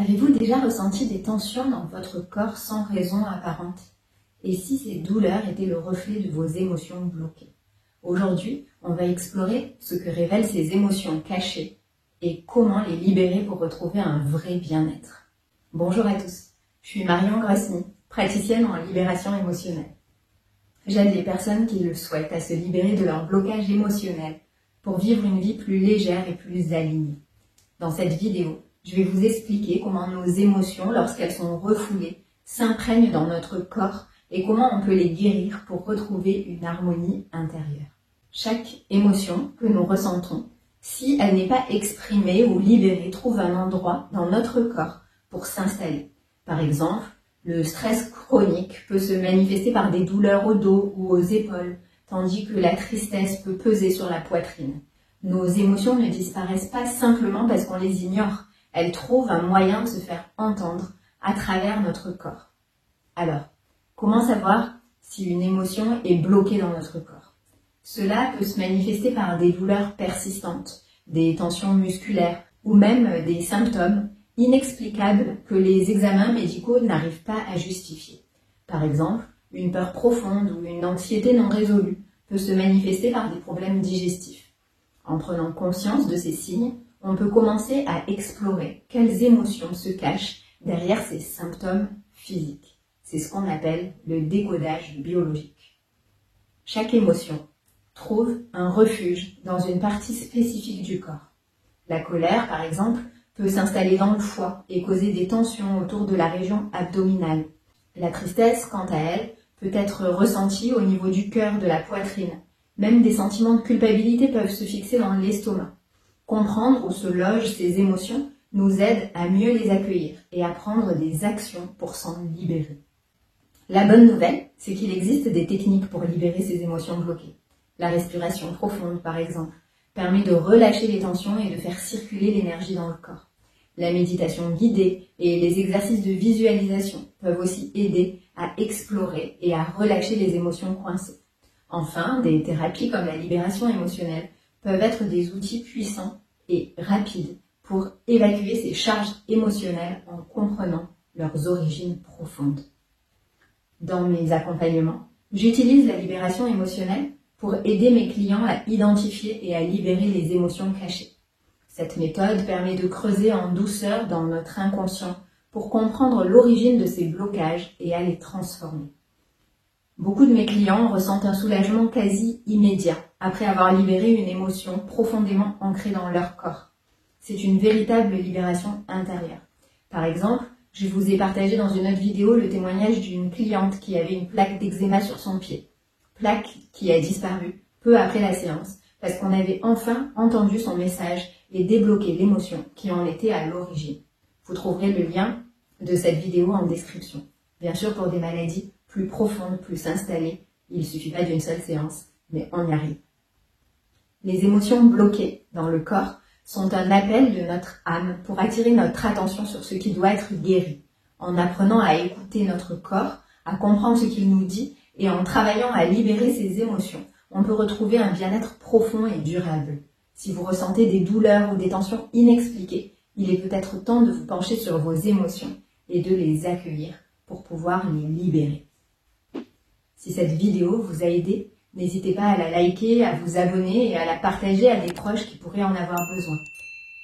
Avez-vous déjà ressenti des tensions dans votre corps sans raison apparente? Et si ces douleurs étaient le reflet de vos émotions bloquées? Aujourd'hui, on va explorer ce que révèlent ces émotions cachées et comment les libérer pour retrouver un vrai bien-être. Bonjour à tous, je suis Marion Grosny, praticienne en libération émotionnelle. J'aide les personnes qui le souhaitent à se libérer de leur blocage émotionnel pour vivre une vie plus légère et plus alignée. Dans cette vidéo, je vais vous expliquer comment nos émotions, lorsqu'elles sont refoulées, s'imprègnent dans notre corps et comment on peut les guérir pour retrouver une harmonie intérieure. Chaque émotion que nous ressentons, si elle n'est pas exprimée ou libérée, trouve un endroit dans notre corps pour s'installer. Par exemple, le stress chronique peut se manifester par des douleurs au dos ou aux épaules, tandis que la tristesse peut peser sur la poitrine. Nos émotions ne disparaissent pas simplement parce qu'on les ignore. Elles trouvent un moyen de se faire entendre à travers notre corps. Alors, comment savoir si une émotion est bloquée dans notre corps? Cela peut se manifester par des douleurs persistantes, des tensions musculaires ou même des symptômes inexplicables que les examens médicaux n'arrivent pas à justifier. Par exemple, une peur profonde ou une anxiété non résolue peut se manifester par des problèmes digestifs. En prenant conscience de ces signes, on peut commencer à explorer quelles émotions se cachent derrière ces symptômes physiques. C'est ce qu'on appelle le décodage biologique. Chaque émotion trouve un refuge dans une partie spécifique du corps. La colère, par exemple, peut s'installer dans le foie et causer des tensions autour de la région abdominale. La tristesse, quant à elle, peut être ressentie au niveau du cœur, de la poitrine. Même des sentiments de culpabilité peuvent se fixer dans l'estomac. Comprendre où se logent ces émotions nous aide à mieux les accueillir et à prendre des actions pour s'en libérer. La bonne nouvelle, c'est qu'il existe des techniques pour libérer ces émotions bloquées. La respiration profonde, par exemple, permet de relâcher les tensions et de faire circuler l'énergie dans le corps. La méditation guidée et les exercices de visualisation peuvent aussi aider à explorer et à relâcher les émotions coincées. Enfin, des thérapies comme la libération émotionnelle peuvent être des outils puissants et rapides pour évacuer ces charges émotionnelles en comprenant leurs origines profondes. Dans mes accompagnements, j'utilise la libération émotionnelle pour aider mes clients à identifier et à libérer les émotions cachées. Cette méthode permet de creuser en douceur dans notre inconscient pour comprendre l'origine de ces blocages et à les transformer. Beaucoup de mes clients ressentent un soulagement quasi immédiat après avoir libéré une émotion profondément ancrée dans leur corps. C'est une véritable libération intérieure. Par exemple, je vous ai partagé dans une autre vidéo le témoignage d'une cliente qui avait une plaque d'eczéma sur son pied. Plaque qui a disparu peu après la séance parce qu'on avait enfin entendu son message et débloqué l'émotion qui en était à l'origine. Vous trouverez le lien de cette vidéo en description. Bien sûr, pour des maladies plus profondes, plus installées, il ne suffit pas d'une seule séance, mais on y arrive. Les émotions bloquées dans le corps sont un appel de notre âme pour attirer notre attention sur ce qui doit être guéri. En apprenant à écouter notre corps, à comprendre ce qu'il nous dit et en travaillant à libérer ses émotions, on peut retrouver un bien-être profond et durable. Si vous ressentez des douleurs ou des tensions inexpliquées, il est peut-être temps de vous pencher sur vos émotions et de les accueillir pour pouvoir les libérer. Si cette vidéo vous a aidé, n'hésitez pas à la liker, à vous abonner et à la partager à des proches qui pourraient en avoir besoin.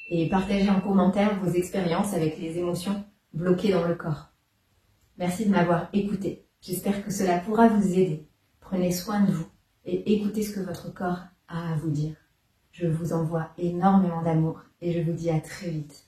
Et partagez en commentaire vos expériences avec les émotions bloquées dans le corps. Merci de m'avoir écouté. J'espère que cela pourra vous aider. Prenez soin de vous et écoutez ce que votre corps a à vous dire. Je vous envoie énormément d'amour et je vous dis à très vite.